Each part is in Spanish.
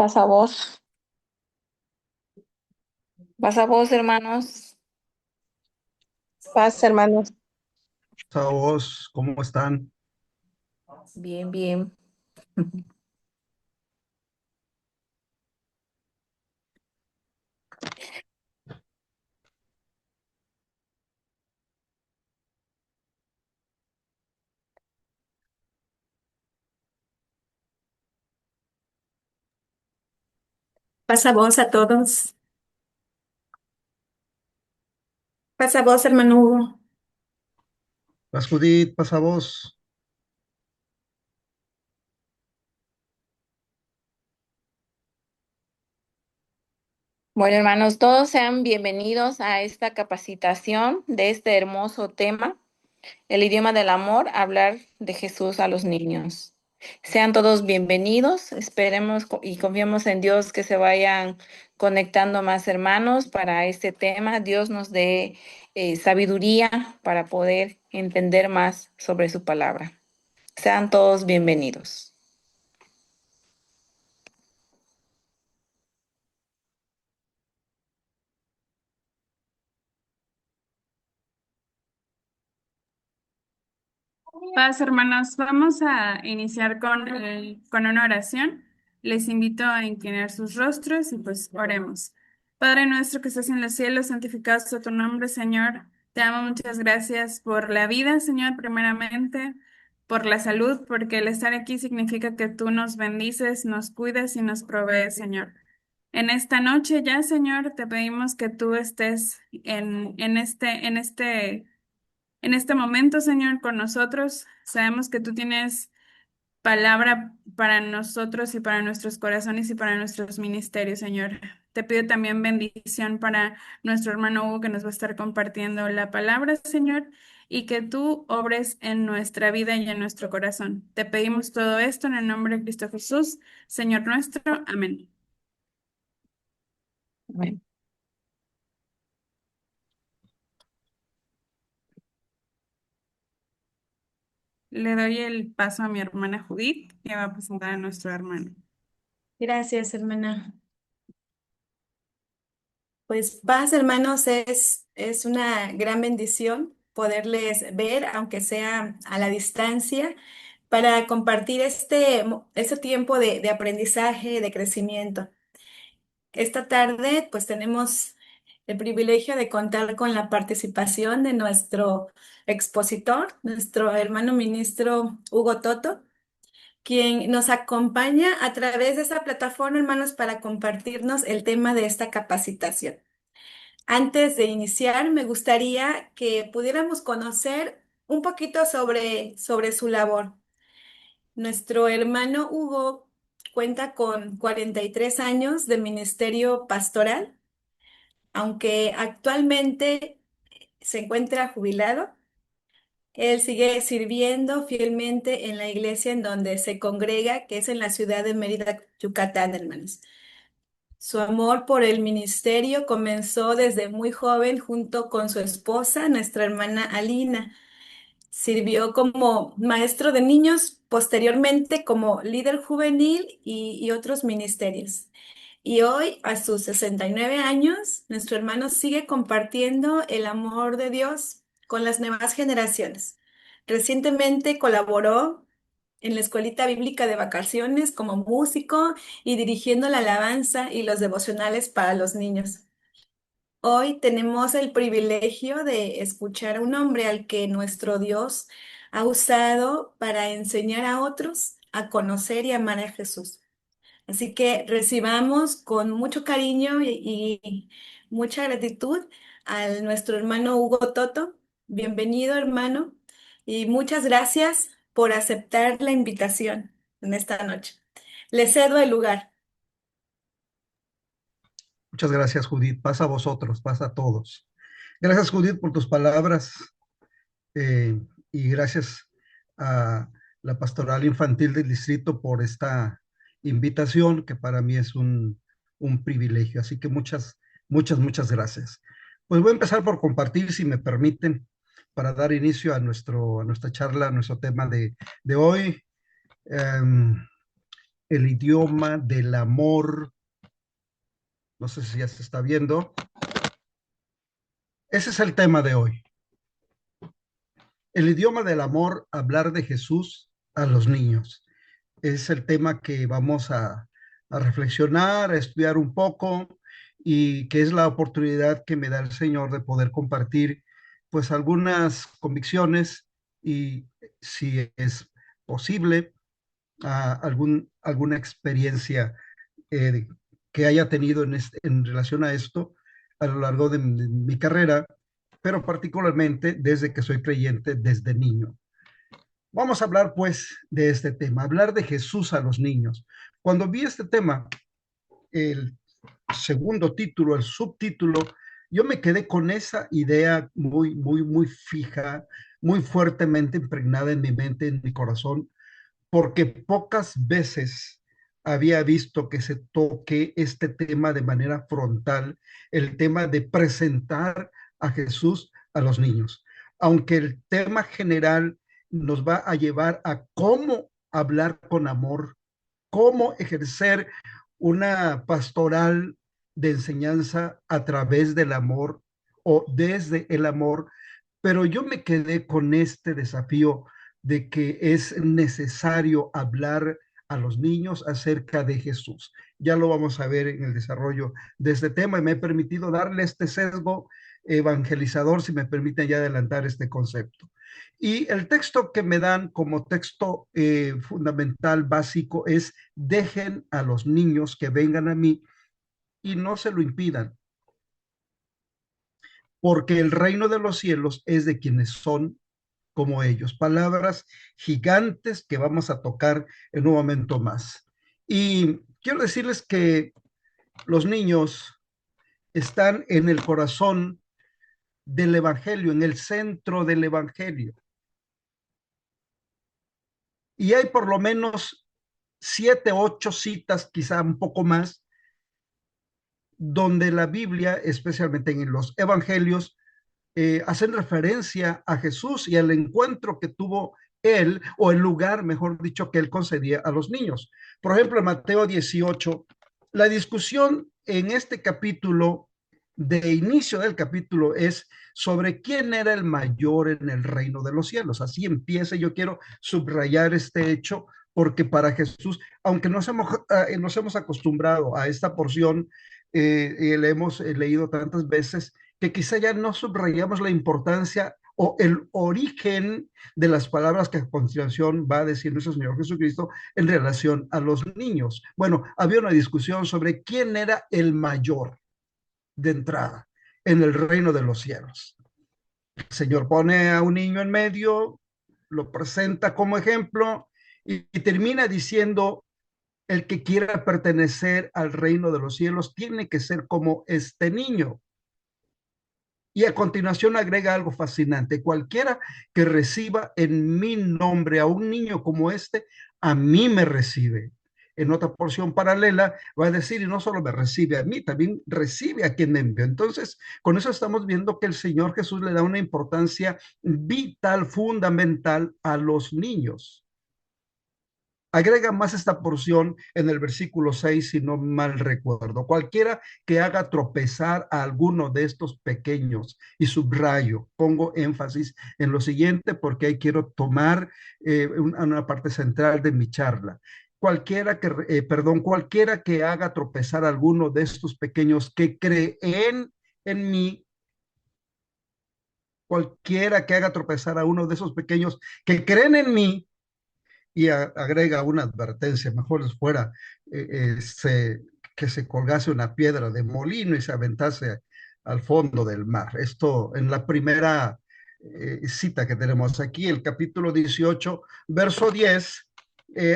Pasa voz, pasa voz, hermanos. Paz, hermanos. A vos, ¿cómo están? Bien, bien. Pasa voz a todos. Pasa voz, hermano Hugo. Vas, Judith, pasa vos. Bueno, hermanos, todos sean bienvenidos a esta capacitación de este hermoso tema, el idioma del amor, hablar de Jesús a los niños. Sean todos bienvenidos. Esperemos y confiamos en Dios que se vayan conectando más hermanos para este tema. Dios nos dé sabiduría para poder entender más sobre su palabra. Sean todos bienvenidos. Paz, hermanos, vamos a iniciar con una oración. Les invito a inclinar sus rostros y pues oremos. Padre nuestro que estás en los cielos, santificado sea tu nombre, Señor. Te amo, muchas gracias por la vida, Señor, primeramente, por la salud, porque el estar aquí significa que tú nos bendices, nos cuidas y nos provees, Señor. En esta noche ya, Señor, te pedimos que tú estés en este momento, Señor, con nosotros. Sabemos que tú tienes palabra para nosotros y para nuestros corazones y para nuestros ministerios, Señor. Te pido también bendición para nuestro hermano Hugo que nos va a estar compartiendo la palabra, Señor, y que tú obres en nuestra vida y en nuestro corazón. Te pedimos todo esto en el nombre de Cristo Jesús, Señor nuestro. Amén. Amén. Le doy el paso a mi hermana Judith, que va a presentar a nuestro hermano. Gracias, hermana. Pues paz, hermanos, es una gran bendición poderles ver, aunque sea a la distancia, para compartir este tiempo de aprendizaje, de crecimiento. Esta tarde, pues tenemos el privilegio de contar con la participación de nuestro expositor, nuestro hermano ministro Hugo Toto, quien nos acompaña a través de esa plataforma, hermanos, para compartirnos el tema de esta capacitación. Antes de iniciar, me gustaría que pudiéramos conocer un poquito sobre su labor. Nuestro hermano Hugo cuenta con 43 años de ministerio pastoral, aunque actualmente se encuentra jubilado. Él sigue sirviendo fielmente en la iglesia en donde se congrega, que es en la ciudad de Mérida, Yucatán, hermanos. Su amor por el ministerio comenzó desde muy joven junto con su esposa, nuestra hermana Alina. Sirvió como maestro de niños, posteriormente como líder juvenil y otros ministerios. Y hoy, a sus 69 años, nuestro hermano sigue compartiendo el amor de Dios con las nuevas generaciones. Recientemente colaboró en la Escuelita Bíblica de Vacaciones como músico y dirigiendo la alabanza y los devocionales para los niños. Hoy tenemos el privilegio de escuchar a un hombre al que nuestro Dios ha usado para enseñar a otros a conocer y amar a Jesús. Así que recibamos con mucho cariño y mucha gratitud a nuestro hermano Hugo Toto. Bienvenido, hermano, y muchas gracias por aceptar la invitación en esta noche. Le cedo el lugar. Muchas gracias, Judith. Pasa a vosotros, pasa a todos. Gracias, Judith, por tus palabras y gracias a la Pastoral Infantil del Distrito por esta invitación, que para mí es un privilegio. Así que muchas gracias. Pues voy a empezar por compartir, si me permiten, para dar inicio a nuestra charla, a nuestro tema de hoy. el idioma del amor. No sé si ya se está viendo. Ese es el tema de hoy. El idioma del amor, hablar de Jesús a los niños. Es el tema que vamos a reflexionar, a estudiar un poco y que es la oportunidad que me da el Señor de poder compartir pues algunas convicciones y si es posible alguna experiencia eh, que haya tenido en relación a esto a lo largo de mi carrera, pero particularmente desde que soy creyente desde niño. Vamos a hablar pues de este tema, hablar de Jesús a los niños. Cuando vi este tema, el segundo título, el subtítulo, yo me quedé con esa idea muy fija, muy fuertemente impregnada en mi mente, en mi corazón, porque pocas veces había visto que se toque este tema de manera frontal, el tema de presentar a Jesús a los niños. Aunque el tema general nos va a llevar a cómo hablar con amor, cómo ejercer una pastoral de enseñanza a través del amor o desde el amor, pero yo me quedé con este desafío de que es necesario hablar a los niños acerca de Jesús. Ya lo vamos a ver en el desarrollo de este tema y me he permitido darle este sesgo evangelizador, si me permiten ya adelantar este concepto. Y el texto que me dan como texto fundamental, básico, es: dejen a los niños que vengan a mí y no se lo impidan, porque el reino de los cielos es de quienes son como ellos. Palabras gigantes que vamos a tocar en un momento más. Y quiero decirles que los niños están en el corazón del evangelio, en el centro del evangelio. Y hay por lo menos 7, 8 citas, quizá un poco más, donde la Biblia, especialmente en los evangelios, hacen referencia a Jesús y al encuentro que tuvo él, o el lugar, mejor dicho, que él concedía a los niños. Por ejemplo, en Mateo 18, la discusión en este capítulo, de inicio del capítulo, es sobre quién era el mayor en el reino de los cielos. Así empieza. Yo quiero subrayar este hecho porque para Jesús, aunque nos hemos acostumbrado a esta porción, le hemos leído tantas veces, que quizá ya no subrayamos la importancia o el origen de las palabras que a continuación va a decir nuestro Señor Jesucristo en relación a los niños. Bueno, había una discusión sobre quién era el mayor de entrada en el reino de los cielos. El Señor pone a un niño en medio, lo presenta como ejemplo y termina diciendo: el que quiera pertenecer al reino de los cielos tiene que ser como este niño. Y a continuación agrega algo fascinante: cualquiera que reciba en mi nombre a un niño como este, a mí me recibe. En otra porción paralela va a decir: y no solo me recibe a mí, también recibe a quien me envió. Entonces, con eso estamos viendo que el Señor Jesús le da una importancia vital, fundamental a los niños. Agrega más esta porción en el versículo 6, si no mal recuerdo: cualquiera que haga tropezar a alguno de estos pequeños, y subrayo, pongo énfasis en lo siguiente porque ahí quiero tomar una parte central de mi charla. Cualquiera que haga tropezar a alguno de estos pequeños que creen en mí, cualquiera que haga tropezar a uno de esos pequeños que creen en mí, y agrega una advertencia: mejor les fuera que se colgase una piedra de molino y se aventase al fondo del mar. Esto en la primera cita que tenemos aquí, el capítulo 18, verso 10,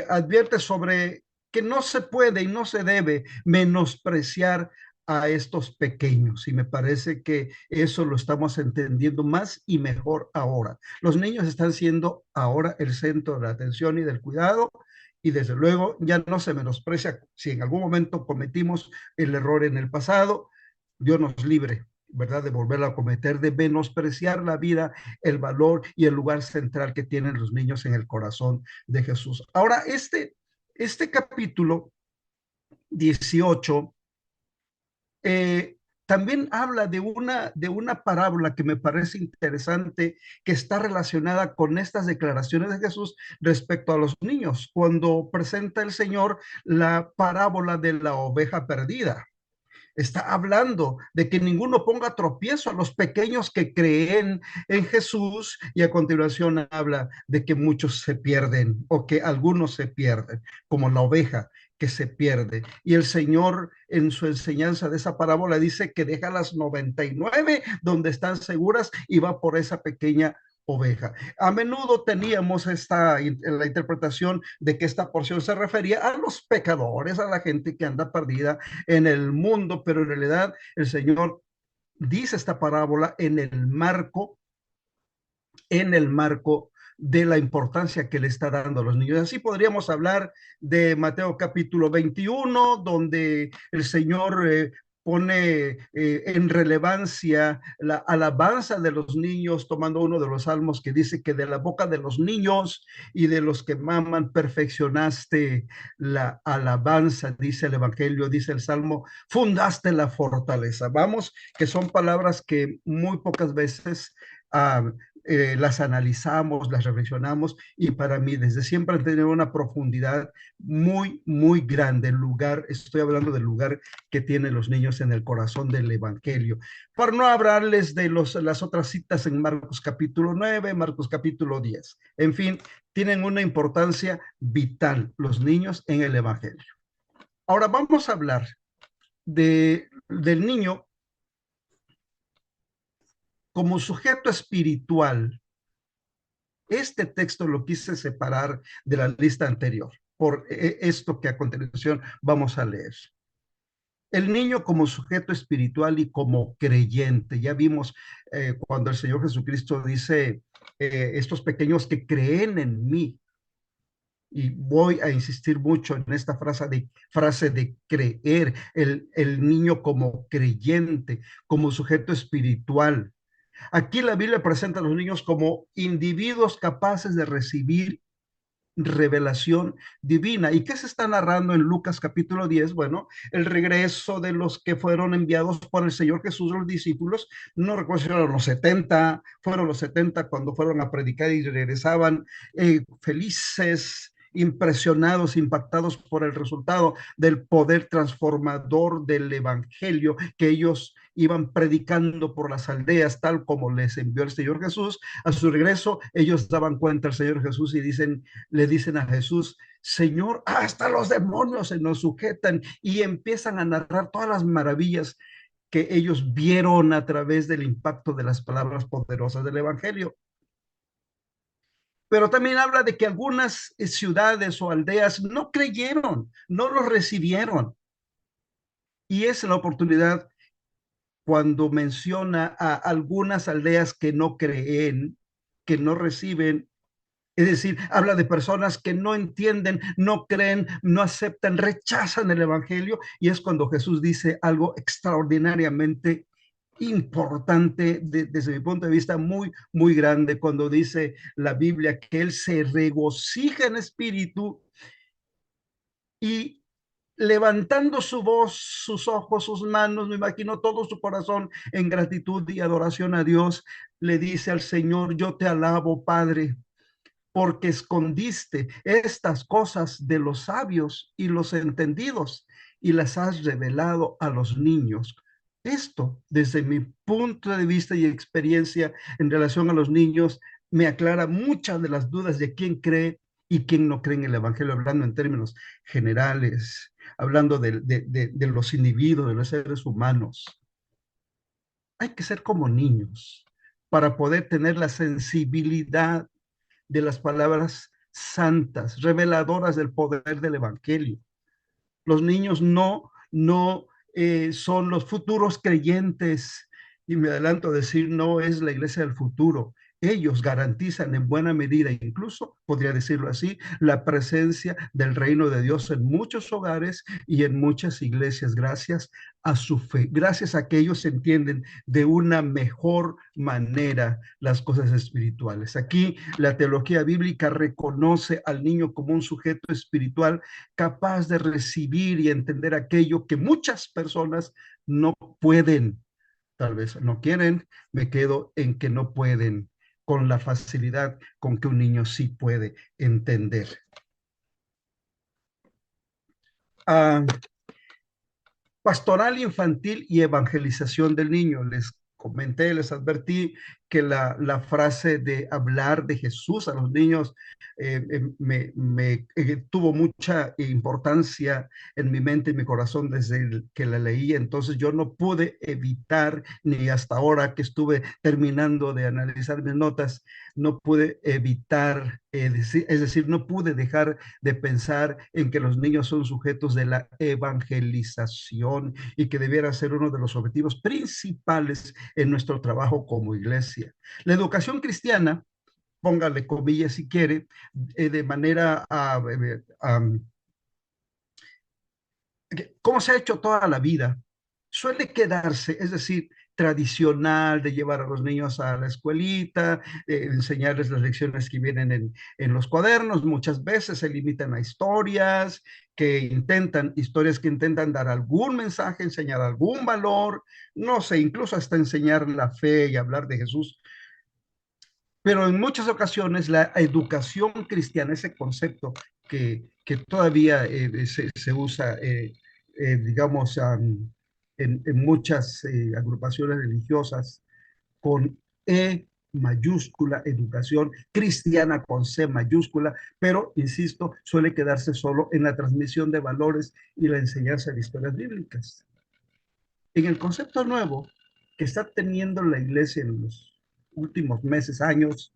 advierte sobre que no se puede y no se debe menospreciar a estos pequeños, y me parece que eso lo estamos entendiendo más y mejor ahora. Los niños están siendo ahora el centro de la atención y del cuidado, y desde luego ya no se menosprecia si en algún momento cometimos el error en el pasado. Dios nos libre, ¿verdad?, de volverlo a cometer, de menospreciar la vida, el valor y el lugar central que tienen los niños en el corazón de Jesús. Ahora, Este capítulo 18 también habla de una parábola que me parece interesante, que está relacionada con estas declaraciones de Jesús respecto a los niños, cuando presenta el Señor la parábola de la oveja perdida. Está hablando de que ninguno ponga tropiezo a los pequeños que creen en Jesús, y a continuación habla de que muchos se pierden o que algunos se pierden, como la oveja que se pierde. Y el Señor en su enseñanza de esa parábola dice que deja las 99 donde están seguras y va por esa pequeña oveja. A menudo teníamos la interpretación de que esta porción se refería a los pecadores, a la gente que anda perdida en el mundo, pero en realidad el Señor dice esta parábola en el marco de la importancia que le está dando a los niños. Así podríamos hablar de Mateo capítulo 21, donde el Señor pone en relevancia la alabanza de los niños, tomando uno de los salmos que dice que de la boca de los niños y de los que maman perfeccionaste la alabanza, dice el Evangelio, dice el Salmo, fundaste la fortaleza. Vamos, que son palabras que muy pocas veces las analizamos, las reflexionamos, y para mí desde siempre han tenido una profundidad muy, muy grande. El lugar, estoy hablando del lugar que tienen los niños en el corazón del Evangelio. Por no hablarles de las otras citas en Marcos capítulo 9, Marcos capítulo 10. En fin, tienen una importancia vital los niños en el Evangelio. Ahora vamos a hablar del niño como sujeto espiritual. Este texto lo quise separar de la lista anterior por esto que a continuación vamos a leer. El niño como sujeto espiritual y como creyente. Ya vimos cuando el Señor Jesucristo dice, estos pequeños que creen en mí, y voy a insistir mucho en esta frase de creer, el niño como creyente, como sujeto espiritual. Aquí la Biblia presenta a los niños como individuos capaces de recibir revelación divina. ¿Y qué se está narrando en Lucas capítulo 10? Bueno, el regreso de los que fueron enviados por el Señor Jesús, los discípulos. No recuerdo si fueron los 70, fueron los 70 cuando fueron a predicar y regresaban felices, impresionados, impactados por el resultado del poder transformador del evangelio que ellos iban predicando por las aldeas, tal como les envió el Señor Jesús. A su regreso, ellos daban cuenta al Señor Jesús y le dicen a Jesús, Señor, hasta los demonios se nos sujetan, y empiezan a narrar todas las maravillas que ellos vieron a través del impacto de las palabras poderosas del evangelio. Pero también habla de que algunas ciudades o aldeas no creyeron, no lo recibieron. Y es la oportunidad cuando menciona a algunas aldeas que no creen, que no reciben. Es decir, habla de personas que no entienden, no creen, no aceptan, rechazan el evangelio, y es cuando Jesús dice algo extraordinariamente importante desde mi punto de vista, muy, muy grande, cuando dice la Biblia que Él se regocija en espíritu y levantando su voz, sus ojos, sus manos, me imagino todo su corazón en gratitud y adoración a Dios, le dice al Señor, yo te alabo, Padre, porque escondiste estas cosas de los sabios y los entendidos y las has revelado a los niños. Esto, desde mi punto de vista y experiencia en relación a los niños, me aclara muchas de las dudas de quién cree y quién no cree en el Evangelio, hablando en términos generales, hablando de los individuos, de los seres humanos. Hay que ser como niños para poder tener la sensibilidad de las palabras santas, reveladoras del poder del Evangelio. Los niños no son los futuros creyentes, y me adelanto a decir, no es la iglesia del futuro, ellos garantizan en buena medida, incluso podría decirlo así, la presencia del reino de Dios en muchos hogares y en muchas iglesias, gracias a su fe, gracias a que ellos entienden de una mejor manera las cosas espirituales. Aquí la teología bíblica reconoce al niño como un sujeto espiritual capaz de recibir y entender aquello que muchas personas no pueden. Tal vez no quieren, me quedo en que no pueden, con la facilidad con que un niño sí puede entender. Ah, pastoral infantil y evangelización del niño. Les comenté, les advertí que frase de hablar de Jesús a los niños tuvo mucha importancia en mi mente y mi corazón desde que la leí. Entonces yo no pude evitar, ni hasta ahora que estuve terminando de analizar mis notas, no pude evitar, es decir, no pude dejar de pensar en que los niños son sujetos de la evangelización y que debiera ser uno de los objetivos principales en nuestro trabajo como iglesia. La educación cristiana, póngale comillas si quiere, de manera como se ha hecho toda la vida, suele quedarse, es decir, tradicional de llevar a los niños a la escuelita, enseñarles las lecciones que vienen en los cuadernos. Muchas veces se limitan a historias que intentan dar algún mensaje, enseñar algún valor, no sé, incluso hasta enseñar la fe y hablar de Jesús. Pero en muchas ocasiones la educación cristiana, ese concepto que todavía se usa, digamos, en muchas agrupaciones religiosas, con E mayúscula, educación cristiana con C mayúscula, pero, insisto, suele quedarse solo en la transmisión de valores y la enseñanza de historias bíblicas. En el concepto nuevo que está teniendo la iglesia en los últimos meses, años,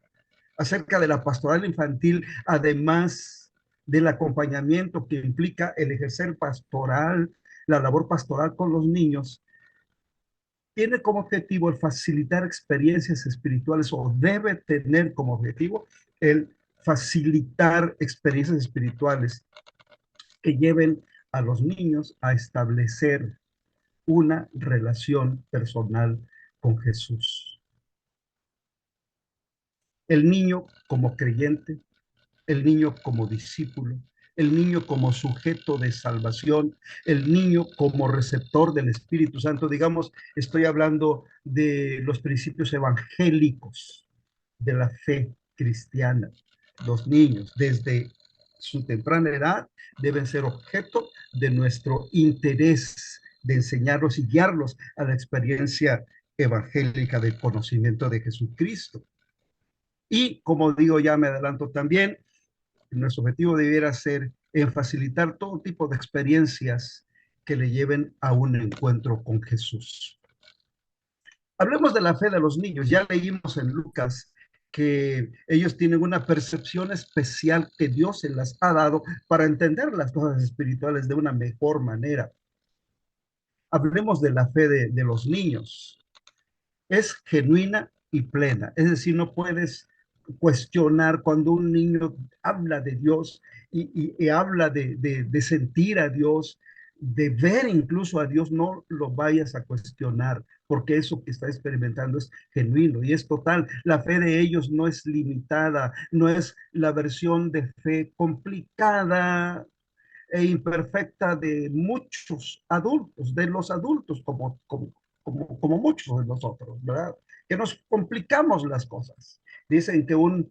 acerca de la pastoral infantil, además del acompañamiento que implica el ejercer pastoral, la labor pastoral con los niños, tiene como objetivo el facilitar experiencias espirituales, o debe tener como objetivo el facilitar experiencias espirituales que lleven a los niños a establecer una relación personal con Jesús. El niño como creyente, el niño como discípulo, el niño como sujeto de salvación, el niño como receptor del Espíritu Santo. Digamos, estoy hablando de los principios evangélicos de la fe cristiana. Los niños, desde su temprana edad, deben ser objeto de nuestro interés de enseñarlos y guiarlos a la experiencia evangélica del conocimiento de Jesucristo. Y como digo, ya me adelanto también, nuestro objetivo debiera ser en facilitar todo tipo de experiencias que le lleven a un encuentro con Jesús. Hablemos de la fe de los niños. Ya leímos en Lucas que ellos tienen una percepción especial que Dios se las ha dado para entender las cosas espirituales de una mejor manera. Hablemos de la fe de los niños. Es genuina y plena, es decir, no puedes cuestionar cuando un niño habla de Dios y habla de sentir a Dios, de ver incluso a Dios, no lo vayas a cuestionar, porque eso que está experimentando es genuino y es total. La fe de ellos no es limitada, no es la versión de fe complicada e imperfecta de muchos adultos, de los adultos como muchos de nosotros, ¿verdad? Que nos complicamos las cosas. Dicen que un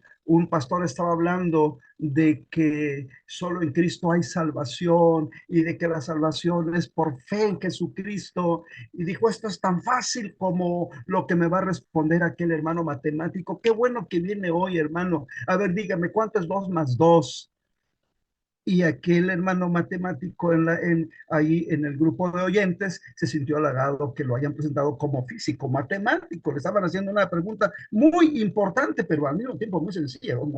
pastor estaba hablando de que solo en Cristo hay salvación y de que la salvación es por fe en Jesucristo. Y dijo, esto es tan fácil como lo que me va a responder aquel hermano matemático. Qué bueno que viene hoy, hermano. A ver, dígame, ¿cuánto es 2 más 2? Y aquel hermano matemático ahí en el grupo de oyentes se sintió halagado que lo hayan presentado como físico matemático. Le estaban haciendo una pregunta muy importante, pero al mismo tiempo muy sencilla. 2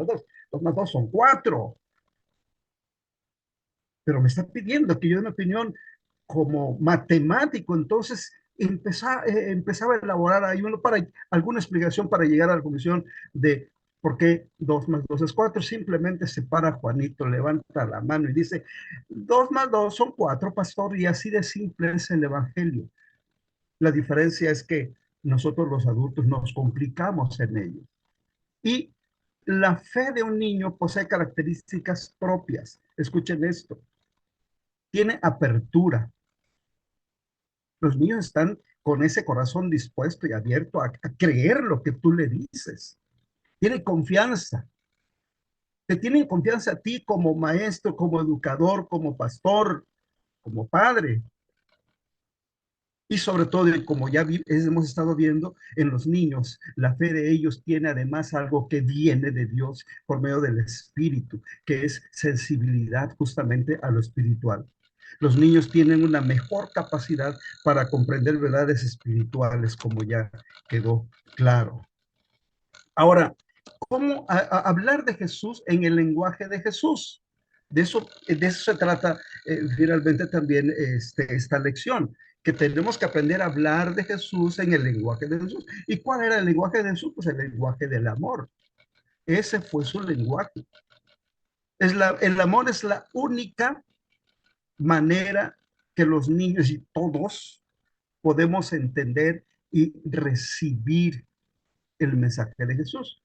más 2 son 4. Pero me está pidiendo que yo dé una opinión como matemático. Entonces, empezaba a elaborar ahí alguna explicación para llegar a la conclusión de por qué 2 más 2 es 4. Simplemente se para Juanito, levanta la mano y dice, 2 más 2 son 4, pastor, y así de simple es el Evangelio. La diferencia es que nosotros los adultos nos complicamos en ello. Y la fe de un niño posee características propias. Escuchen esto. Tiene apertura. Los niños están con ese corazón dispuesto y abierto a creer lo que tú le dices. Tiene confianza. Te tienen confianza a ti como maestro, como educador, como pastor, como padre. Y sobre todo, como ya hemos estado viendo en los niños, la fe de ellos tiene además algo que viene de Dios por medio del Espíritu, que es sensibilidad justamente a lo espiritual. Los niños tienen una mejor capacidad para comprender verdades espirituales, como ya quedó claro. Ahora, ¿cómo hablar de Jesús en el lenguaje de Jesús? De eso se trata finalmente también esta lección, que tenemos que aprender a hablar de Jesús en el lenguaje de Jesús. ¿Y cuál era el lenguaje de Jesús? Pues el lenguaje del amor. Ese fue su lenguaje. El amor es la única manera que los niños y todos podemos entender y recibir el mensaje de Jesús.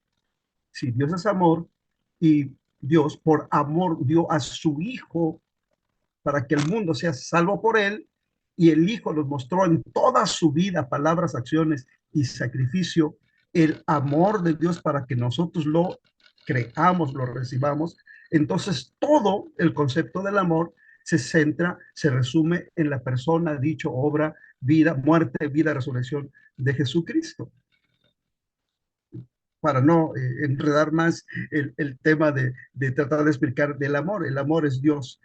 Si Dios es amor y Dios por amor dio a su Hijo para que el mundo sea salvo por él, y el Hijo nos mostró en toda su vida, palabras, acciones y sacrificio, el amor de Dios para que nosotros lo creamos, lo recibamos. Entonces todo el concepto del amor se centra, se resume en la persona, dicho, obra, vida, muerte, vida, resurrección de Jesucristo. Para no enredar más el tema de tratar de explicar del amor. El amor es Dios,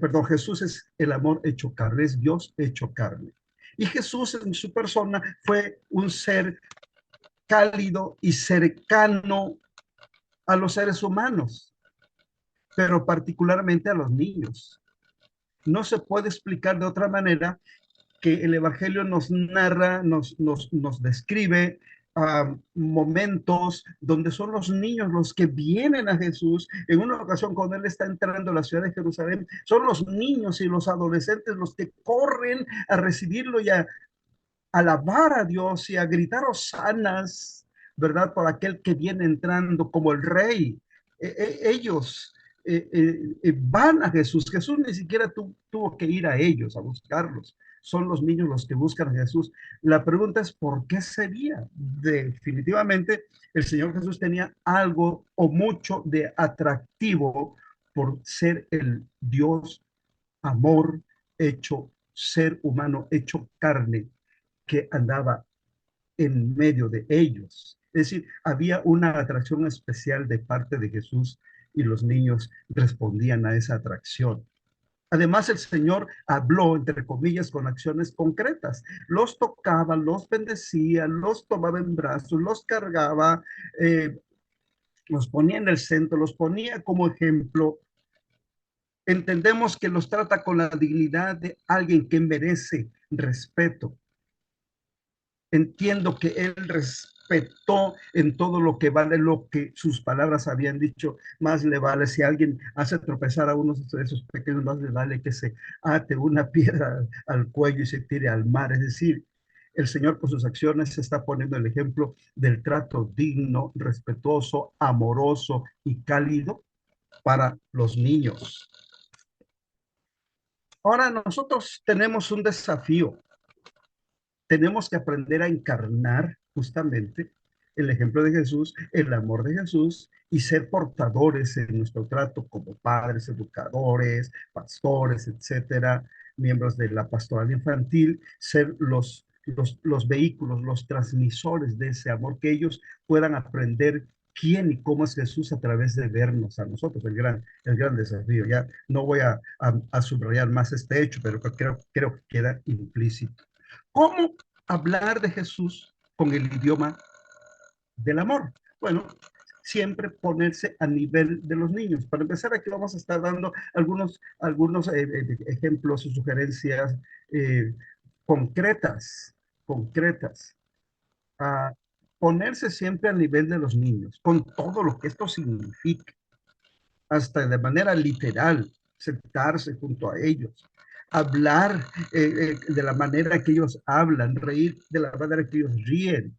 perdón, Jesús es el amor hecho carne, es Dios hecho carne. Y Jesús en su persona fue un ser cálido y cercano a los seres humanos, pero particularmente a los niños. No se puede explicar de otra manera que el Evangelio nos narra, nos describe momentos donde son los niños los que vienen a Jesús. En una ocasión, cuando Él está entrando a la ciudad de Jerusalén, son los niños y los adolescentes los que corren a recibirlo y a alabar a Dios y a gritar hosanas, ¿verdad? Por aquel que viene entrando como el rey. Ellos van a Jesús. Jesús ni siquiera tuvo que ir a ellos a buscarlos. Son los niños los que buscan a Jesús. La pregunta es, ¿por qué sería? Definitivamente, el Señor Jesús tenía algo o mucho de atractivo por ser el Dios amor hecho ser humano, hecho carne, que andaba en medio de ellos. Es decir, había una atracción especial de parte de Jesús y los niños respondían a esa atracción. Además, el Señor habló, entre comillas, con acciones concretas. Los tocaba, los bendecía, los tomaba en brazos, los cargaba, los ponía en el centro, los ponía como ejemplo. Entendemos que los trata con la dignidad de alguien que merece respeto. Entiendo que Él respetó en todo lo que vale lo que sus palabras habían dicho, más le vale si alguien hace tropezar a uno de esos pequeños, más le vale que se ate una piedra al cuello y se tire al mar. Es decir, el Señor con sus acciones se está poniendo el ejemplo del trato digno, respetuoso, amoroso y cálido para los niños. Ahora nosotros tenemos un desafío. Tenemos que aprender a encarnar justamente el ejemplo de Jesús, el amor de Jesús y ser portadores en nuestro trato como padres, educadores, pastores, etcétera, miembros de la pastoral infantil, ser los vehículos, los transmisores de ese amor, que ellos puedan aprender quién y cómo es Jesús a través de vernos a nosotros, el gran desafío. Ya no voy a subrayar más este hecho, pero creo que queda implícito. ¿Cómo hablar de Jesús con el idioma del amor? Bueno, siempre ponerse a nivel de los niños. Para empezar, aquí vamos a estar dando algunos ejemplos y sugerencias concretas. concretas, a ponerse siempre al nivel de los niños, con todo lo que esto significa, hasta de manera literal, sentarse junto a ellos, hablar de la manera que ellos hablan, reír de la manera que ellos ríen,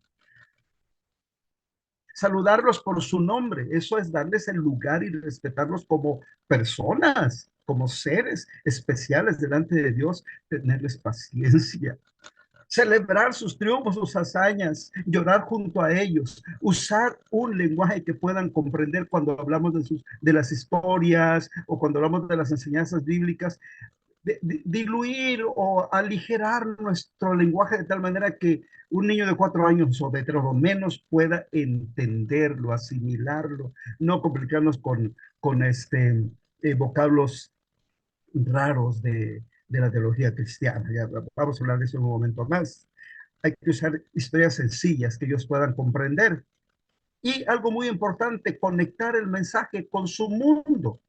saludarlos por su nombre. Eso es darles el lugar y respetarlos como personas, como seres especiales delante de Dios, tenerles paciencia, celebrar sus triunfos, sus hazañas, llorar junto a ellos, usar un lenguaje que puedan comprender cuando hablamos de las historias o cuando hablamos de las enseñanzas bíblicas, diluir o aligerar nuestro lenguaje de tal manera que un niño de 4 años o de 3 o menos pueda entenderlo, asimilarlo, no complicarnos con vocablos raros de la teología cristiana. Ya vamos a hablar de eso en un momento más. Hay que usar historias sencillas que ellos puedan comprender. Y algo muy importante, conectar el mensaje con su mundo.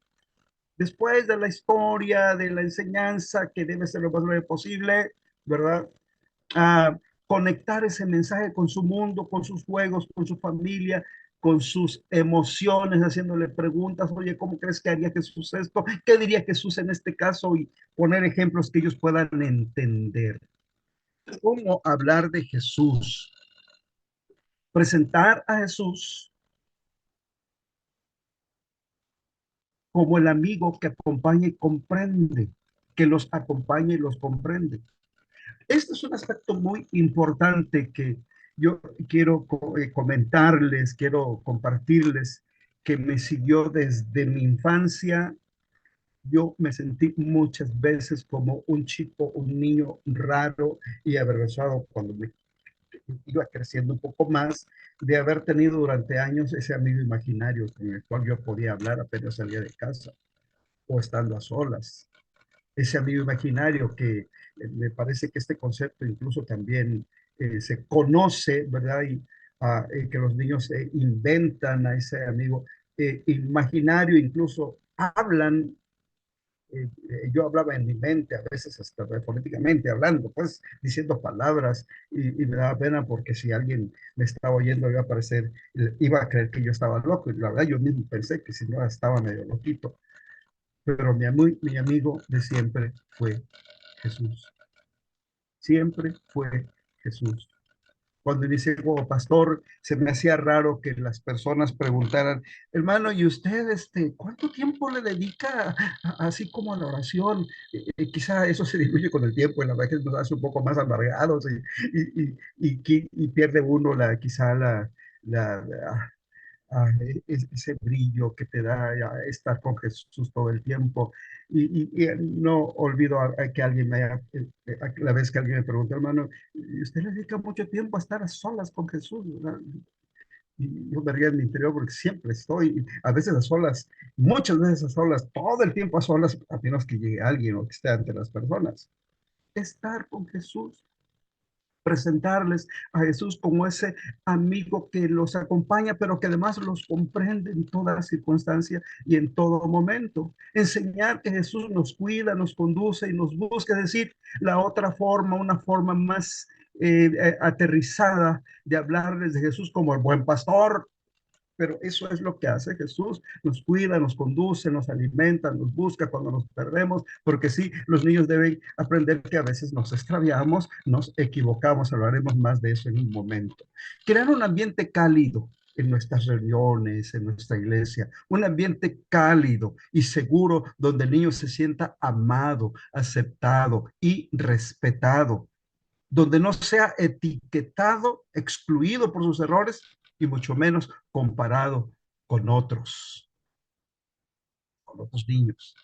Después de la historia, de la enseñanza, que debe ser lo más breve posible, ¿verdad? A conectar ese mensaje con su mundo, con sus juegos, con su familia, con sus emociones, haciéndole preguntas, oye, ¿cómo crees que haría Jesús esto? ¿Qué diría Jesús en este caso? Y poner ejemplos que ellos puedan entender. ¿Cómo hablar de Jesús? Presentar a Jesús como el amigo que acompaña y comprende, que los acompaña y los comprende. Este es un aspecto muy importante que yo quiero comentarles, quiero compartirles, que me siguió desde mi infancia. Yo me sentí muchas veces como un chico, un niño raro y avergonzado cuando me iba creciendo un poco más, de haber tenido durante años ese amigo imaginario con el cual yo podía hablar apenas salía de casa o estando a solas. Ese amigo imaginario que me parece que este concepto incluso también se conoce, ¿verdad? Y que los niños inventan a ese amigo imaginario, incluso hablan. Yo hablaba en mi mente, a veces hasta fonéticamente hablando, pues diciendo palabras, y me daba pena porque si alguien me estaba oyendo iba a parecer, iba a creer que yo estaba loco, y la verdad yo mismo pensé que si no estaba medio loquito, pero mi amigo de siempre fue Jesús. Siempre fue Jesús. Cuando inicié como pastor, se me hacía raro que las personas preguntaran, hermano, ¿y usted cuánto tiempo le dedica así como a la oración? Quizá eso se diluye con el tiempo, y la verdad que nos hace un poco más amargados y pierde uno quizá la, ese brillo que te da estar con Jesús todo el tiempo. Y no olvido que alguien la vez que alguien me preguntó, hermano, ¿y usted le dedica mucho tiempo a estar a solas con Jesús, ¿verdad? Y yo me ría en mi interior porque siempre estoy, a veces a solas, muchas veces a solas, todo el tiempo a solas, a menos que llegue alguien o que esté ante las personas. Estar con Jesús, presentarles a Jesús como ese amigo que los acompaña, pero que además los comprende en toda circunstancia y en todo momento. Enseñar que Jesús nos cuida, nos conduce y nos busca, es decir, la otra forma, una forma más aterrizada de hablarles de Jesús como el buen pastor. Pero eso es lo que hace Jesús, nos cuida, nos conduce, nos alimenta, nos busca cuando nos perdemos, porque sí, los niños deben aprender que a veces nos extraviamos, nos equivocamos, hablaremos más de eso en un momento. Crear un ambiente cálido en nuestras reuniones, en nuestra iglesia, un ambiente cálido y seguro donde el niño se sienta amado, aceptado y respetado, donde no sea etiquetado, excluido por sus errores y mucho menos comparado con otros niños.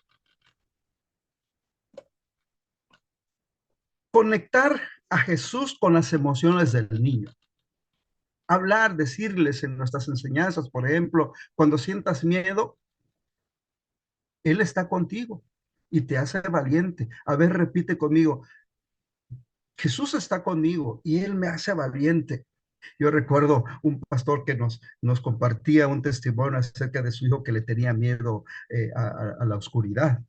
Conectar a Jesús con las emociones del niño. Hablar, decirles en nuestras enseñanzas, por ejemplo, cuando sientas miedo, Él está contigo y te hace valiente. A ver, repite conmigo, Jesús está conmigo y Él me hace valiente. Yo recuerdo un pastor que nos compartía un testimonio acerca de su hijo que le tenía miedo a la oscuridad.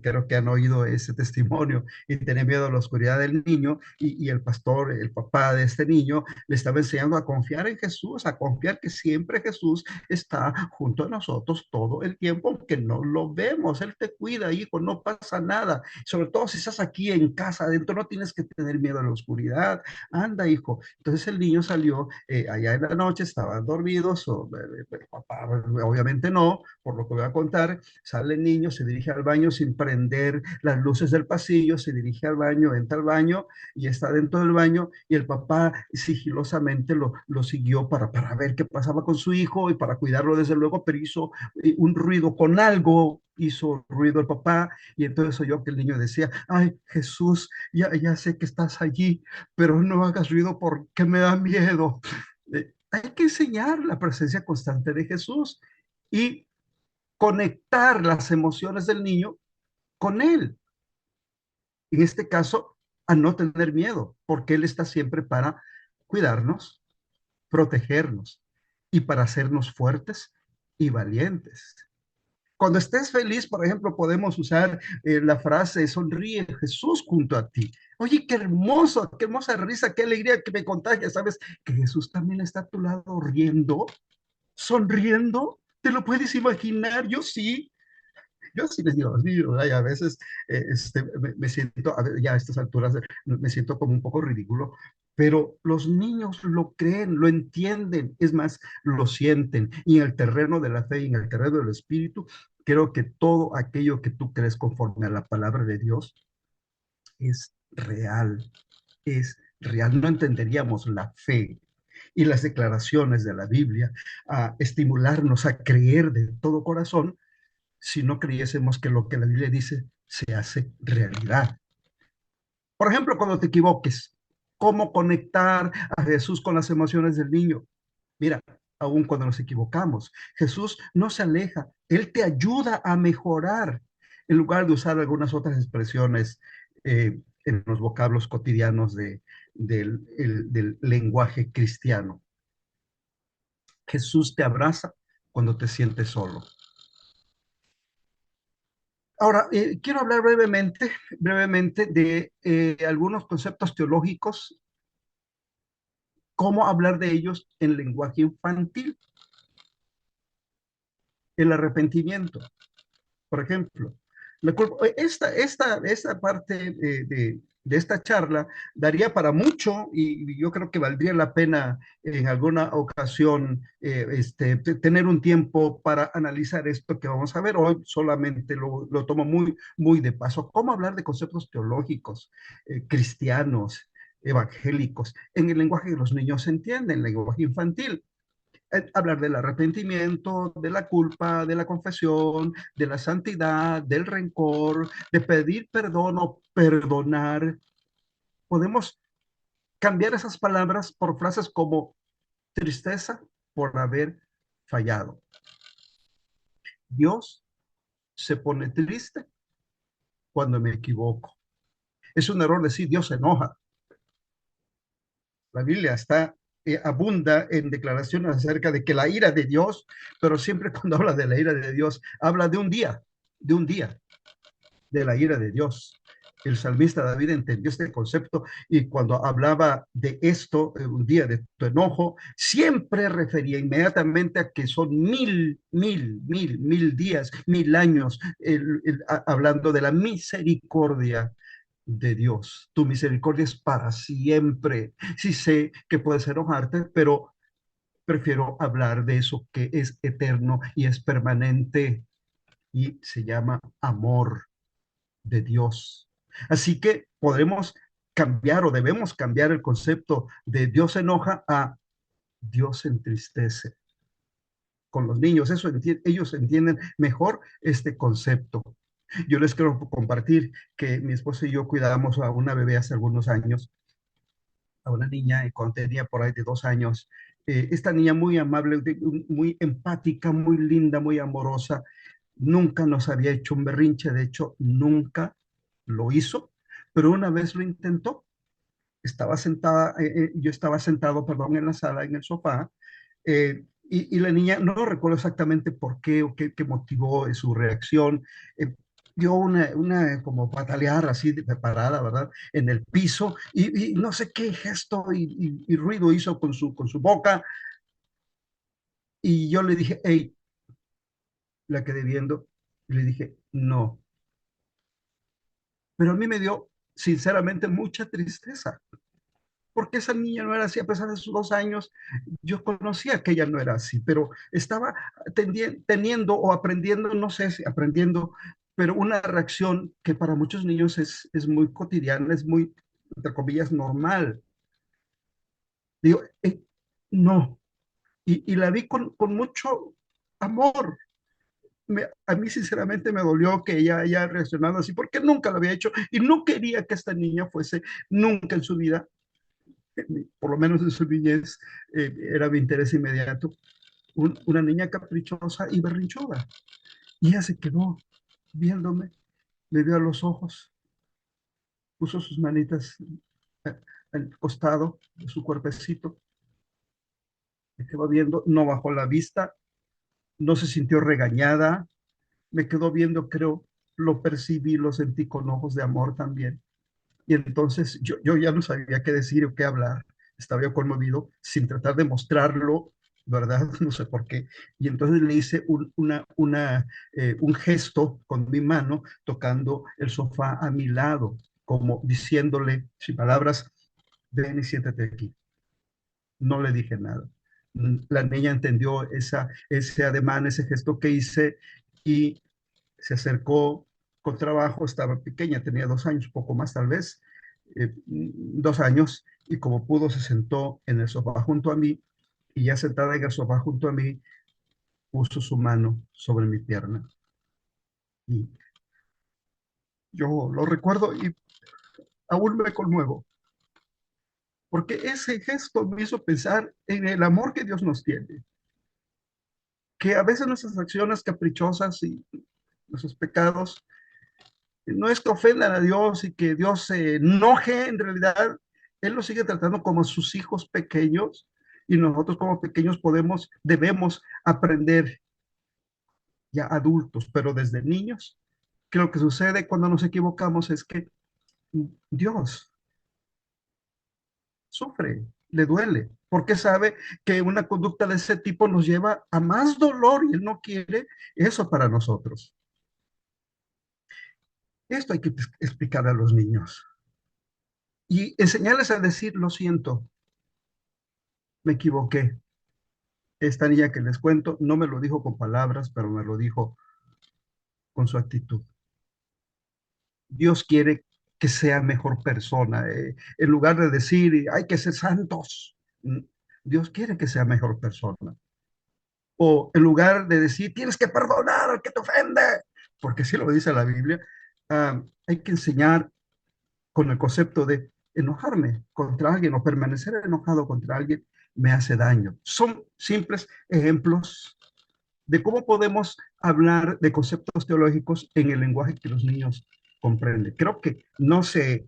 Creo que han oído ese testimonio, y tenía miedo a la oscuridad del niño, y el pastor, el papá de este niño, le estaba enseñando a confiar en Jesús, a confiar que siempre Jesús está junto a nosotros todo el tiempo, aunque no lo vemos. Él te cuida, hijo, no pasa nada. Sobre todo si estás aquí en casa, adentro, no tienes que tener miedo a la oscuridad. Anda, hijo. Entonces el niño salió allá en la noche, estaban dormidos, el papá obviamente no, por lo que voy a contar. Sale el niño, se dirige al baño sin prender las luces del pasillo, se dirige al baño, entra al baño y está dentro del baño, y el papá sigilosamente lo siguió para ver qué pasaba con su hijo y para cuidarlo desde luego, pero hizo un ruido con algo, hizo ruido el papá, y entonces oyó que el niño decía: ay, Jesús, ya sé que estás allí, pero no hagas ruido porque me da miedo. Hay que enseñar la presencia constante de Jesús y conectar las emociones del niño con él. En este caso, a no tener miedo, porque él está siempre para cuidarnos, protegernos y para hacernos fuertes y valientes. Cuando estés feliz, por ejemplo, podemos usar la frase: sonríe Jesús junto a ti. Oye, qué hermoso, qué hermosa risa, qué alegría que me contagia. ¿Sabes que Jesús también está a tu lado riendo, sonriendo? ¿Te lo puedes imaginar? Yo sí les digo a los niños, ¿verdad? Y a veces me siento, a ver, ya a estas alturas, me siento como un poco ridículo, pero los niños lo creen, lo entienden, es más, lo sienten. Y en el terreno de la fe y en el terreno del espíritu, creo que todo aquello que tú crees conforme a la palabra de Dios es real, es real. No entenderíamos la fe y las declaraciones de la Biblia a estimularnos a creer de todo corazón si no creyésemos que lo que la Biblia dice se hace realidad. Por ejemplo, cuando te equivoques, ¿cómo conectar a Jesús con las emociones del niño? Mira, aun cuando nos equivocamos, Jesús no se aleja, Él te ayuda a mejorar, en lugar de usar algunas otras expresiones en los vocablos cotidianos del lenguaje cristiano. Jesús te abraza cuando te sientes solo. Ahora, quiero hablar brevemente de algunos conceptos teológicos, cómo hablar de ellos en lenguaje infantil. El arrepentimiento, por ejemplo. Esta parte de esta charla daría para mucho, y yo creo que valdría la pena en alguna ocasión tener un tiempo para analizar esto que vamos a ver hoy. Solamente lo tomo muy de paso. ¿Cómo hablar de conceptos teológicos, cristianos, evangélicos, en el lenguaje que los niños entienden, el lenguaje infantil? Hablar del arrepentimiento, de la culpa, de la confesión, de la santidad, del rencor, de pedir perdón o perdonar. Podemos cambiar esas palabras por frases como tristeza por haber fallado. Dios se pone triste cuando me equivoco. Es un error decir Dios se enoja. La Biblia abunda en declaraciones acerca de que la ira de Dios, pero siempre cuando habla de la ira de Dios, habla de un día, de la ira de Dios. El salmista David entendió este concepto, y cuando hablaba de esto, un día de tu enojo, siempre refería inmediatamente a que son mil días, 1000 años, hablando de la misericordia de Dios. Tu misericordia es para siempre. Sí sé que puedes enojarte, pero prefiero hablar de eso que es eterno y es permanente, y se llama amor de Dios. Así que podremos cambiar, o debemos cambiar, el concepto de Dios se enoja a Dios se entristece. Con los niños, ellos entienden mejor este concepto. Yo les quiero compartir que mi esposa y yo cuidábamos a una bebé hace algunos años, a una niña, y cuando tenía por ahí de 2 años. Esta niña muy amable, muy empática, muy linda, muy amorosa, nunca nos había hecho un berrinche, de hecho, nunca lo hizo, pero una vez lo intentó. Yo estaba sentado, perdón, en la sala, en el sofá, y la niña, no recuerdo exactamente por qué o qué motivó su reacción, dio una como patalear así de parada, ¿verdad? En el piso y no sé qué gesto y ruido hizo con su boca y yo le dije, hey, la quedé viendo y le dije, no, pero a mí me dio sinceramente mucha tristeza, porque esa niña no era así, a pesar de sus 2 años, yo conocía que ella no era así, pero estaba teniendo o aprendiendo, no sé si aprendiendo, pero una reacción que para muchos niños es muy cotidiana, es muy, entre comillas, normal. Digo, no, y la vi con mucho amor. A mí sinceramente me dolió que ella haya reaccionado así, porque nunca lo había hecho y no quería que esta niña fuese nunca en su vida, por lo menos en su niñez, era mi interés inmediato, una niña caprichosa y berrinchuda. Y ella se quedó viéndome, me vio a los ojos, puso sus manitas al costado de su cuerpecito, me quedó viendo, no bajó la vista, no se sintió regañada, me quedó viendo, creo, lo percibí, lo sentí con ojos de amor también. Y entonces yo ya no sabía qué decir o qué hablar. Estaba yo conmovido sin tratar de mostrarlo, ¿verdad? No sé por qué. Y entonces le hice un gesto con mi mano tocando el sofá a mi lado, como diciéndole, sin palabras, ven y siéntate aquí. No le dije nada. La niña entendió ese ademán, ese gesto que hice y se acercó con trabajo, estaba pequeña, tenía 2 años, poco más tal vez, 2 años, y como pudo se sentó en el sofá junto a mí, y ya sentada en el sofá junto a mí, puso su mano sobre mi pierna. Y yo lo recuerdo y aún me conmuevo, porque ese gesto me hizo pensar en el amor que Dios nos tiene, que a veces nuestras acciones caprichosas y nuestros pecados no es que ofendan a Dios y que Dios se enoje, en realidad Él los sigue tratando como sus hijos pequeños y nosotros como pequeños debemos aprender ya adultos, pero desde niños, que lo que sucede cuando nos equivocamos es que Dios sufre, le duele, porque sabe que una conducta de ese tipo nos lleva a más dolor y Él no quiere eso para nosotros. Esto hay que explicar a los niños y enseñarles a decir, lo siento, me equivoqué. Esta niña que les cuento no me lo dijo con palabras, pero me lo dijo con su actitud. Dios quiere que sea mejor persona. En lugar de decir, hay que ser santos, Dios quiere que sea mejor persona. O en lugar de decir, tienes que perdonar al que te ofende, porque así lo dice la Biblia, hay que enseñar con el concepto de enojarme contra alguien o permanecer enojado contra alguien me hace daño. Son simples ejemplos de cómo podemos hablar de conceptos teológicos en el lenguaje que los niños comprenden. Creo que no se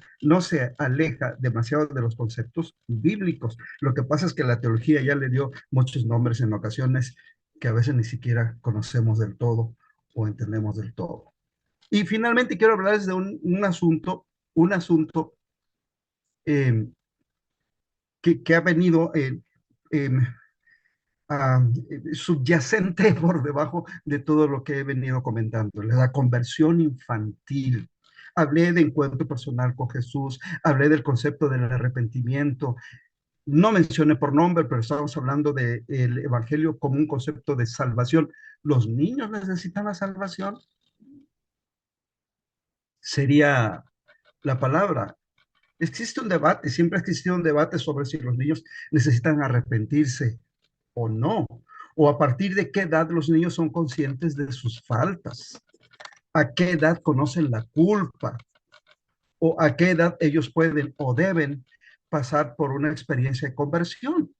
aleja demasiado de los conceptos bíblicos. Lo que pasa es que la teología ya le dio muchos nombres en ocasiones que a veces ni siquiera conocemos del todo o entendemos del todo. Y finalmente quiero hablarles de un asunto eh, que ha venido eh, subyacente por debajo de todo lo que he venido comentando, la conversión infantil. Hablé de encuentro personal con Jesús, hablé del concepto del arrepentimiento, no mencioné por nombre, pero estamos hablando del Evangelio como un concepto de salvación. ¿Los niños necesitan la salvación? Sería la palabra. Existe un debate, siempre ha existido un debate sobre si los niños necesitan arrepentirse o no, o a partir de qué edad los niños son conscientes de sus faltas, a qué edad conocen la culpa, o a qué edad ellos pueden o deben pasar por una experiencia de conversión.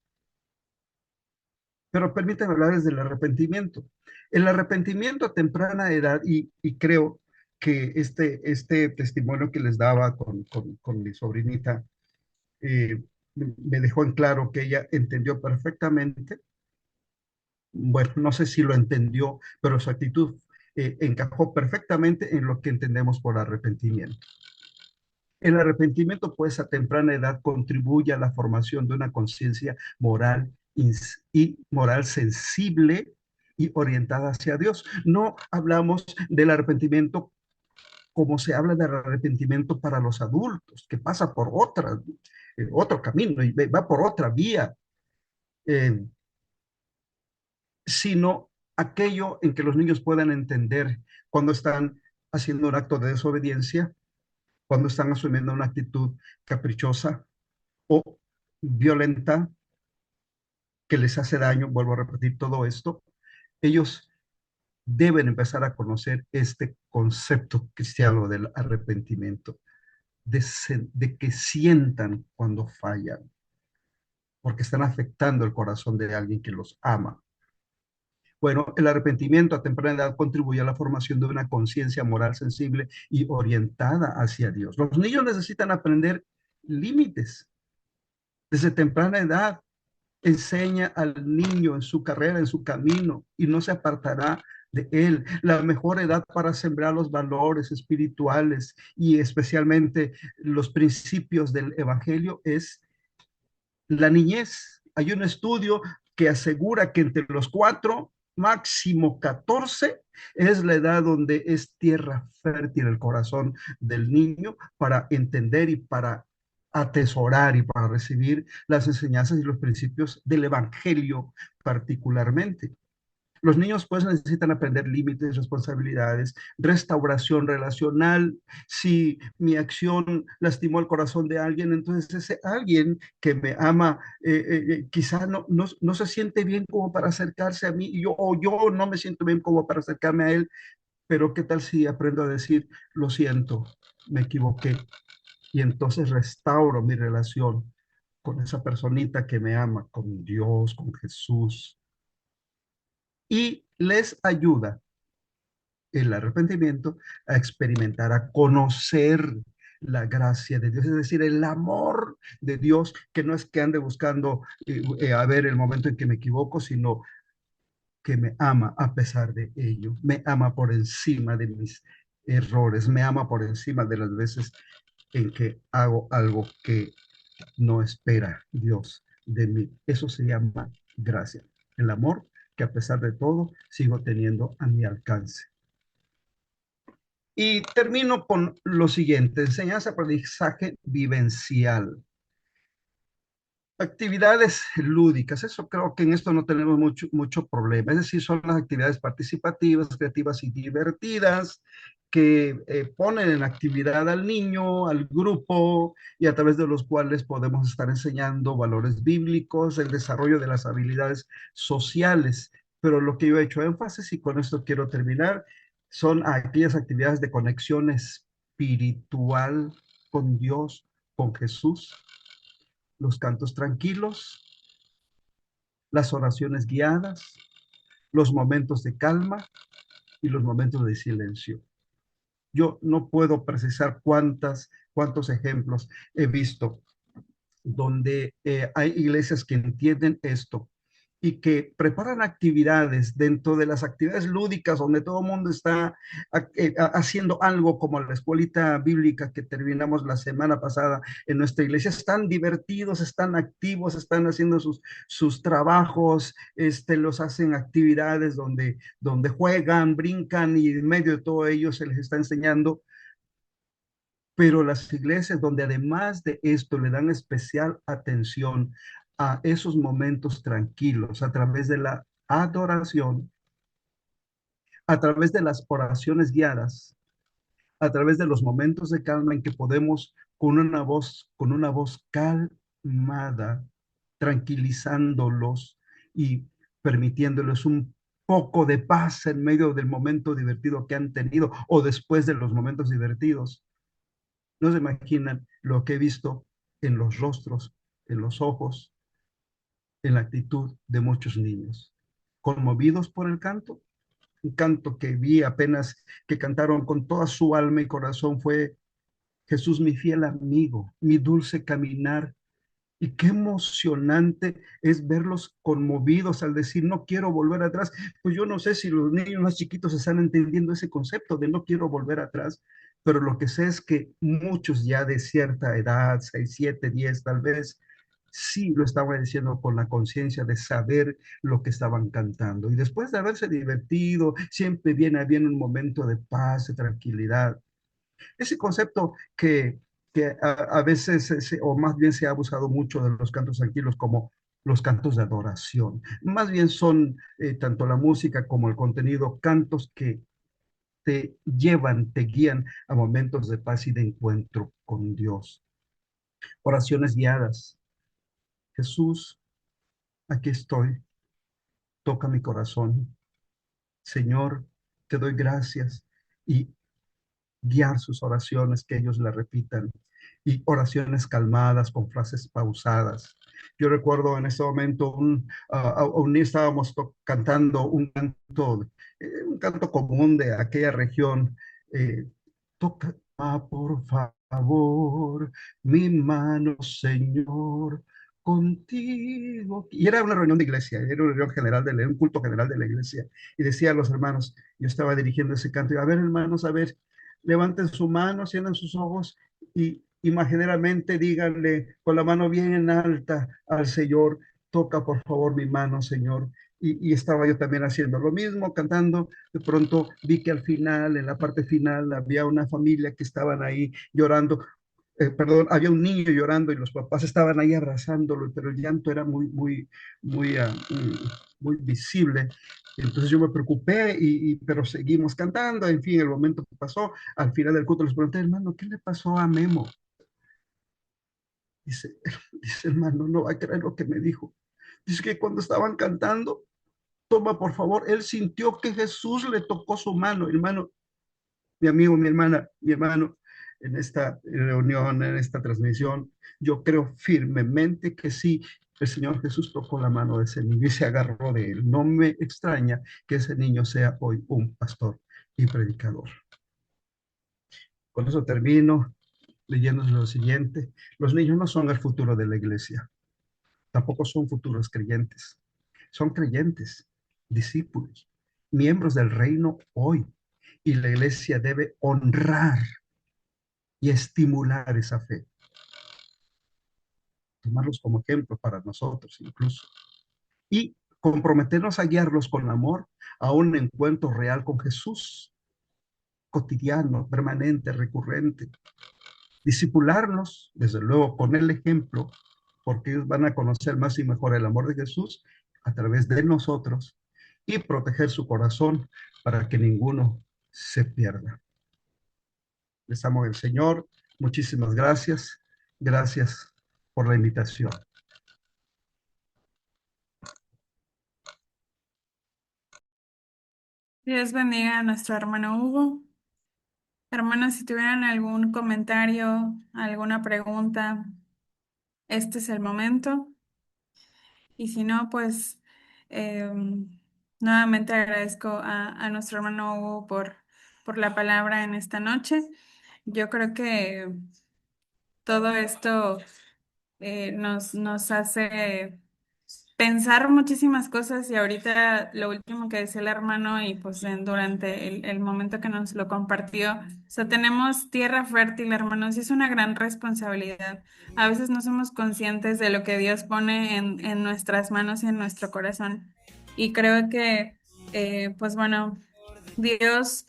Pero permítanme hablarles del arrepentimiento. El arrepentimiento a temprana edad, y creo que este testimonio que les daba con mi sobrinita, me dejó en claro que ella entendió perfectamente. Bueno, no sé si lo entendió, pero su actitud encajó perfectamente en lo que entendemos por arrepentimiento. El arrepentimiento, pues, a temprana edad contribuye a la formación de una conciencia moral y moral sensible y orientada hacia Dios. No hablamos del arrepentimiento como se habla del arrepentimiento para los adultos, que pasa por otro camino y va por otra vía, eh, sino aquello en que los niños puedan entender cuando están haciendo un acto de desobediencia, cuando están asumiendo una actitud caprichosa o violenta que les hace daño. Vuelvo a repetir todo esto. Ellos deben empezar a conocer este concepto cristiano del arrepentimiento, de que sientan cuando fallan, porque están afectando el corazón de alguien que los ama. Bueno, el arrepentimiento a temprana edad contribuye a la formación de una conciencia moral sensible y orientada hacia Dios. Los niños necesitan aprender límites desde temprana edad. Enseña al niño en su carrera, en su camino, y no se apartará de él. La mejor edad para sembrar los valores espirituales y especialmente los principios del evangelio es la niñez. Hay un estudio que asegura que entre los 4, máximo 14, es la edad donde es tierra fértil el corazón del niño para entender y para atesorar y para recibir las enseñanzas y los principios del evangelio particularmente. Los niños pues necesitan aprender límites, responsabilidades, restauración relacional. Si mi acción lastimó el corazón de alguien, entonces ese alguien que me ama quizá no se siente bien como para acercarse a mí, o yo no me siento bien como para acercarme a él, pero ¿qué tal si aprendo a decir, lo siento, me equivoqué? Y entonces restauro mi relación con esa personita que me ama, con Dios, con Jesús, y les ayuda el arrepentimiento a experimentar, a conocer la gracia de Dios, es decir, el amor de Dios, que no es que ande buscando a ver el momento en que me equivoco, sino que me ama a pesar de ello, me ama por encima de mis errores, me ama por encima de las veces en que hago algo que no espera Dios de mí. Eso se llama gracia, el amor que a pesar de todo sigo teniendo a mi alcance. Y termino con lo siguiente: enseñanza, aprendizaje vivencial. Actividades lúdicas, eso creo que en esto no tenemos mucho problema, es decir, son las actividades participativas, creativas y divertidas que ponen en actividad al niño, al grupo, y a través de los cuales podemos estar enseñando valores bíblicos, el desarrollo de las habilidades sociales. Pero lo que yo he hecho énfasis, y con esto quiero terminar, son aquellas actividades de conexión espiritual con Dios, con Jesús, los cantos tranquilos, las oraciones guiadas, los momentos de calma y los momentos de silencio. Yo no puedo precisar cuántos ejemplos he visto donde hay iglesias que entienden esto y que preparan actividades dentro de las actividades lúdicas donde todo el mundo está haciendo algo, como la escuelita bíblica que terminamos la semana pasada en nuestra iglesia. Están divertidos, están activos, están haciendo sus trabajos, los hacen actividades donde juegan, brincan, y en medio de todo ello se les está enseñando. Pero las iglesias donde además de esto le dan especial atención a esos momentos tranquilos a través de la adoración, a través de las oraciones guiadas, a través de los momentos de calma en que podemos con una voz calmada, tranquilizándolos y permitiéndoles un poco de paz en medio del momento divertido que han tenido o después de los momentos divertidos. No se imaginan lo que he visto en los rostros, en los ojos, en la actitud de muchos niños, conmovidos por el canto. Un canto que vi apenas que cantaron con toda su alma y corazón fue: Jesús, mi fiel amigo, mi dulce caminar, Y qué emocionante es verlos conmovidos al decir, no quiero volver atrás. Pues yo no sé si los niños más chiquitos están entendiendo ese concepto de no quiero volver atrás, pero lo que sé es que muchos ya de cierta edad, 6, 7, 10 tal vez, sí lo estaban diciendo con la conciencia de saber lo que estaban cantando. Y después de haberse divertido, siempre viene un momento de paz, de tranquilidad. Ese concepto que a veces, o más bien se ha abusado mucho de los cantos tranquilos como los cantos de adoración. Más bien son tanto la música como el contenido, cantos que te llevan, te guían a momentos de paz y de encuentro con Dios. Oraciones guiadas. Jesús, aquí estoy, toca mi corazón. Señor, te doy gracias. Y guiar sus oraciones, que ellos la repitan, y oraciones calmadas con frases pausadas. Yo recuerdo en este momento un día estábamos cantando un canto común de aquella región. Toca por favor mi mano, Señor, contigo. Y era una reunión de iglesia, era una reunión general un culto general de la iglesia. Y decía a los hermanos, yo estaba dirigiendo ese canto, y a ver, hermanos, a ver, levanten su mano, cierren sus ojos y imaginariamente díganle con la mano bien alta al Señor, toca por favor mi mano, Señor. Y estaba yo también haciendo lo mismo, cantando. De pronto vi que al final, en la parte final, había una familia que estaban ahí llorando. Perdón, había un niño llorando y los papás estaban ahí abrazándolo, pero el llanto era muy, muy visible. Entonces yo me preocupé, pero seguimos cantando. En fin, el momento que pasó, al final del culto les pregunté, hermano, ¿qué le pasó a Memo? Dice, dice, hermano, no va a creer lo que me dijo. Dice que cuando estaban cantando, toma por favor, él sintió que Jesús le tocó su mano, hermano, mi amigo, mi hermana, mi hermano, en esta reunión, en esta transmisión, yo creo firmemente que sí, el Señor Jesús tocó la mano de ese niño y se agarró de él. No me extraña que ese niño sea hoy un pastor y predicador. Con eso termino leyéndoles lo siguiente. Los niños no son el futuro de la iglesia, tampoco son futuros creyentes. Son creyentes, discípulos, miembros del reino hoy. Y la iglesia debe honrar y estimular esa fe, tomarlos como ejemplo para nosotros incluso, y comprometernos a guiarlos con amor a un encuentro real con Jesús, cotidiano, permanente, recurrente. Discipularnos, desde luego, con el ejemplo, porque ellos van a conocer más y mejor el amor de Jesús a través de nosotros, y proteger su corazón para que ninguno se pierda. Les amo el Señor. Muchísimas gracias. Gracias por la invitación. Dios bendiga a nuestro hermano Hugo. Hermanos, si tuvieran algún comentario, alguna pregunta, este es el momento. Y si no, pues nuevamente agradezco a nuestro hermano Hugo por la palabra en esta noche. Yo creo que todo esto nos hace pensar muchísimas cosas y ahorita lo último que decía el hermano y pues durante el momento que nos lo compartió, o sea, tenemos tierra fértil, hermanos, y es una gran responsabilidad. A veces no somos conscientes de lo que Dios pone en nuestras manos y en nuestro corazón. Y creo que, pues bueno, Dios,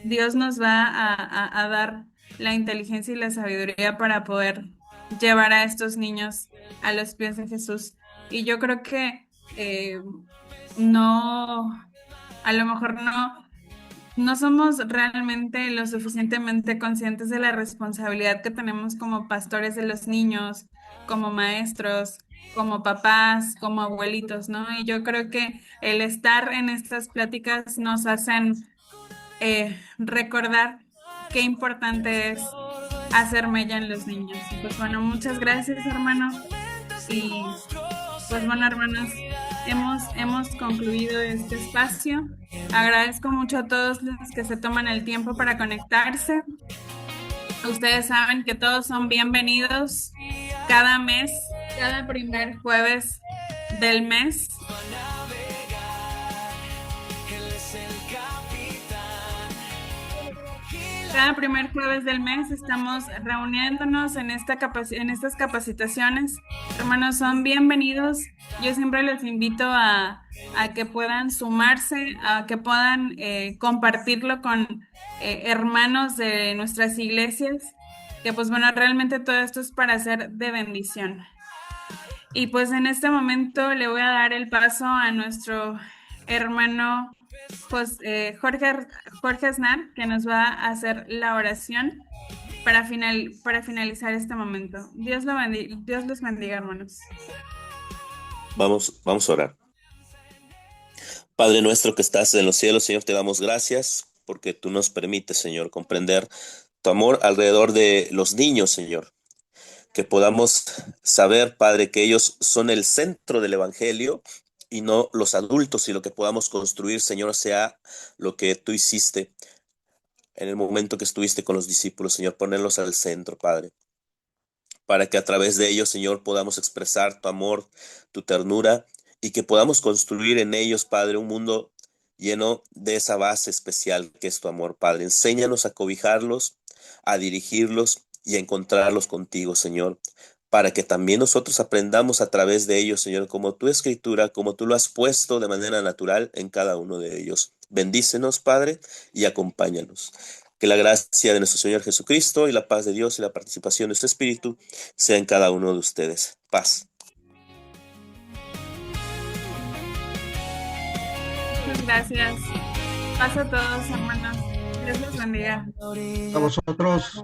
Dios nos va a dar la inteligencia y la sabiduría para poder llevar a estos niños a los pies de Jesús. Y yo creo que no, a lo mejor no somos realmente lo suficientemente conscientes de la responsabilidad que tenemos como pastores de los niños, como maestros, como papás, como abuelitos, ¿no? Y yo creo que el estar en estas pláticas nos hacen recordar qué importante es hacer mella en los niños. Y pues bueno, muchas gracias, hermano. Y pues bueno, hermanos, hemos concluido este espacio. Agradezco mucho a todos los que se toman el tiempo para conectarse. Ustedes saben que todos son bienvenidos cada mes Cada primer jueves del mes Cada primer jueves del mes estamos reuniéndonos en estas capacitaciones. Hermanos, son bienvenidos. Yo siempre les invito a que puedan sumarse, a que puedan compartirlo con hermanos de nuestras iglesias, que pues bueno, realmente todo esto es para ser de bendición. Y pues en este momento le voy a dar el paso a nuestro hermano Jorge Aznar, que nos va a hacer la oración para finalizar este momento. Dios los bendiga, hermanos. Vamos a orar. Padre nuestro que estás en los cielos, Señor, te damos gracias porque tú nos permites, Señor, comprender tu amor alrededor de los niños, Señor. Que podamos saber, Padre, que ellos son el centro del Evangelio y no los adultos, y lo que podamos construir, Señor, sea lo que tú hiciste en el momento que estuviste con los discípulos, Señor, ponerlos al centro, Padre, para que a través de ellos, Señor, podamos expresar tu amor, tu ternura, y que podamos construir en ellos, Padre, un mundo lleno de esa base especial que es tu amor, Padre. Enséñanos a cobijarlos, a dirigirlos y a encontrarlos contigo, Señor, para que también nosotros aprendamos a través de ellos, Señor, como tu escritura, como tú lo has puesto de manera natural en cada uno de ellos. Bendícenos, Padre, y acompáñanos. Que la gracia de nuestro Señor Jesucristo y la paz de Dios y la participación de su Espíritu sea en cada uno de ustedes. Paz. Muchas gracias. Paz a todos, hermanos. Dios los bendiga. A vosotros.